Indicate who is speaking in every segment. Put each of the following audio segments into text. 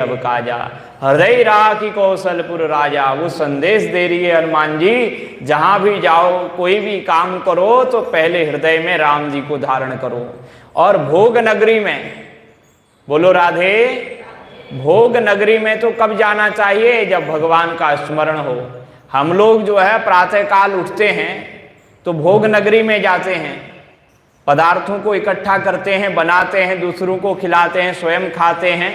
Speaker 1: अब काजा, हृदय राखी कौशलपुर राजा। वो संदेश दे रही है हनुमान जी, जहां भी जाओ कोई भी काम करो तो पहले हृदय में राम जी को धारण करो। और भोग नगरी में, बोलो राधे, भोग नगरी में तो कब जाना चाहिए? जब भगवान का स्मरण हो। हम लोग जो है प्रातः काल उठते हैं तो भोग नगरी में जाते हैं, पदार्थों को इकट्ठा करते हैं, बनाते हैं, दूसरों को खिलाते हैं, स्वयं खाते हैं,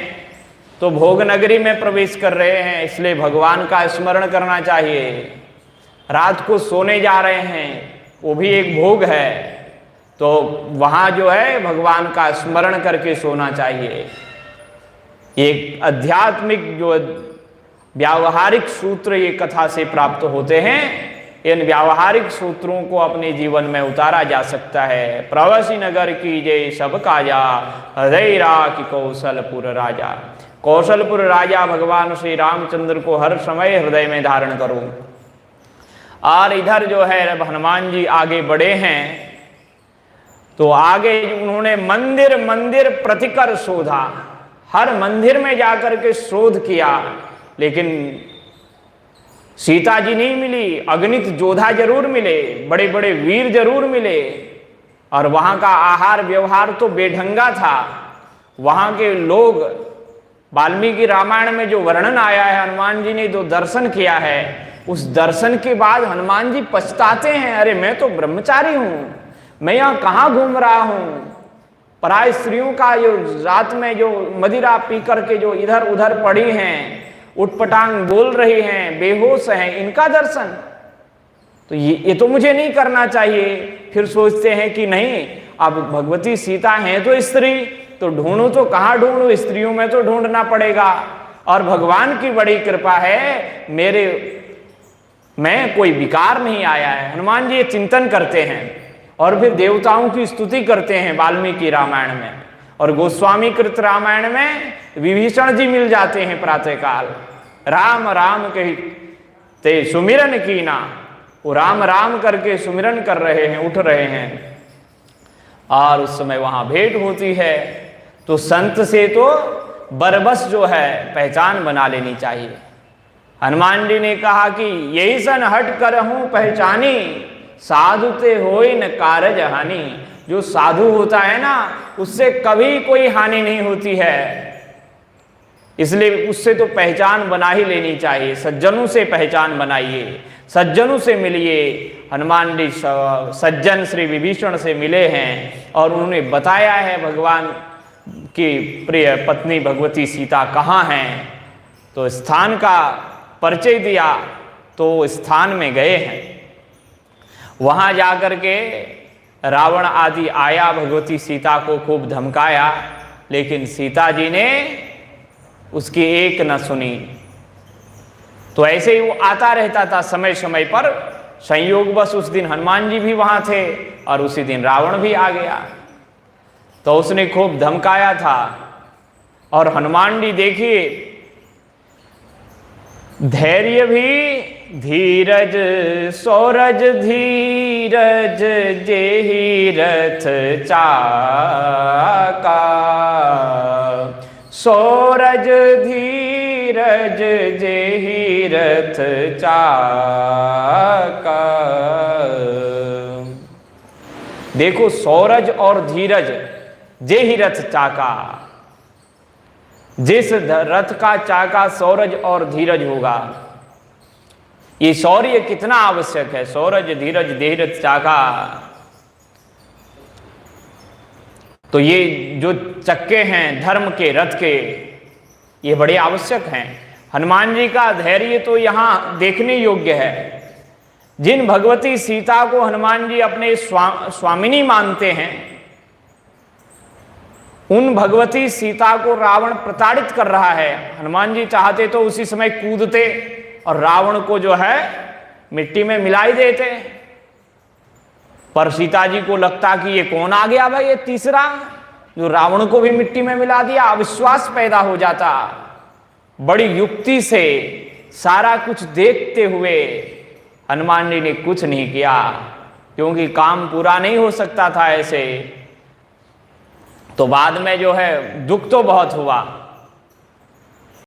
Speaker 1: तो भोग नगरी में प्रवेश कर रहे हैं। इसलिए भगवान का स्मरण करना चाहिए। रात को सोने जा रहे हैं, वो भी एक भोग है, तो वहां जो है भगवान का स्मरण करके सोना चाहिए। एक आध्यात्मिक जो व्यावहारिक सूत्र ये कथा से प्राप्त होते हैं, इन व्यावहारिक सूत्रों को अपने जीवन में उतारा जा सकता है। प्रवासी नगर की जय सब काजा, हृदय राखी कौशलपुर राजा। कौशलपुर राजा भगवान श्री रामचंद्र को हर समय हृदय में धारण करो। और इधर जो है हनुमान जी आगे बढ़े हैं, तो आगे उन्होंने मंदिर मंदिर प्रतिकर शोधा, हर मंदिर में जाकर के शोध किया, लेकिन सीता जी नहीं मिली। अगणित योद्धा जरूर मिले, बड़े बड़े वीर जरूर मिले, और वहां का आहार व्यवहार तो बेढंगा था। वहां के लोग, वाल्मीकि रामायण में जो वर्णन आया है, हनुमान जी ने जो दर्शन किया है, उस दर्शन के बाद हनुमान जी पछताते हैं, अरे मैं तो ब्रह्मचारी हूं, मैं यहाँ कहाँ घूम रहा हूं। पराय स्त्रियों का जो रात में जो मदिरा पी करके जो इधर उधर पड़ी हैं, उटपटांग बोल रही हैं, बेहोश हैं, इनका दर्शन, तो ये तो मुझे नहीं करना चाहिए। फिर सोचते हैं कि नहीं, अब भगवती सीता हैं तो स्त्री, तो ढूंढूं तो कहाँ ढूंढूं, स्त्रियों में तो ढूंढना पड़ेगा। और भगवान की बड़ी कृपा है, मेरे में कोई विकार नहीं आया है। हनुमान जी ये चिंतन करते हैं और फिर देवताओं की स्तुति करते हैं वाल्मीकि रामायण में। और गोस्वामी कृत रामायण में विभीषण जी मिल जाते हैं प्रातःकाल, राम राम कहते सुमिरन कीना, वो राम राम करके सुमिरन कर रहे हैं, उठ रहे हैं, और उस समय वहां भेंट होती है। तो संत से तो बरबस जो है पहचान बना लेनी चाहिए। हनुमान जी ने कहा कि यही सन हट कर हूं पहचानी, साधु ते होई न कारज हानि। जो साधु होता है ना, उससे कभी कोई हानि नहीं होती है, इसलिए उससे तो पहचान बना ही लेनी चाहिए। सज्जनों से पहचान बनाइए, सज्जनों से मिलिए। हनुमान जी सज्जन श्री विभीषण से मिले हैं और उन्होंने बताया है भगवान की प्रिय पत्नी भगवती सीता कहाँ हैं, तो स्थान का परिचय दिया, तो स्थान में गए हैं। वहाँ जाकर के रावण आदि आया, भगवती सीता को खूब धमकाया, लेकिन सीता जी ने उसकी एक न सुनी। तो ऐसे ही वो आता रहता था समय समय पर। संयोगवश उस दिन हनुमान जी भी वहां थे और उसी दिन रावण भी आ गया, तो उसने खूब धमकाया था। और हनुमान जी देखिए, धैर्य भी धीरज सौरज धीरज जेहि रथ चाका, सौरज धीरज जेहि रथ चाका। देखो, सौरज और धीरज जेहि रथ चाका, जिस रथ का चाका सौरज और धीरज होगा, ये शौर्य कितना आवश्यक है। सौरज धीरज जेहि रथ चाका, तो ये जो चक्के हैं धर्म के, रथ के, ये बड़े आवश्यक हैं। हनुमान जी का धैर्य तो यहाँ देखने योग्य है। जिन भगवती सीता को हनुमान जी अपने स्वामिनी मानते हैं, उन भगवती सीता को रावण प्रताड़ित कर रहा है। हनुमान जी चाहते तो उसी समय कूदते और रावण को जो है मिट्टी में मिलाई देते, पर सीता जी को लगता कि ये कौन आ गया भाई, ये तीसरा, जो रावण को भी मिट्टी में मिला दिया। अविश्वास पैदा हो जाता। बड़ी युक्ति से सारा कुछ देखते हुए हनुमान जी ने कुछ नहीं किया, क्योंकि काम पूरा नहीं हो सकता था ऐसे। तो बाद में जो है दुख तो बहुत हुआ।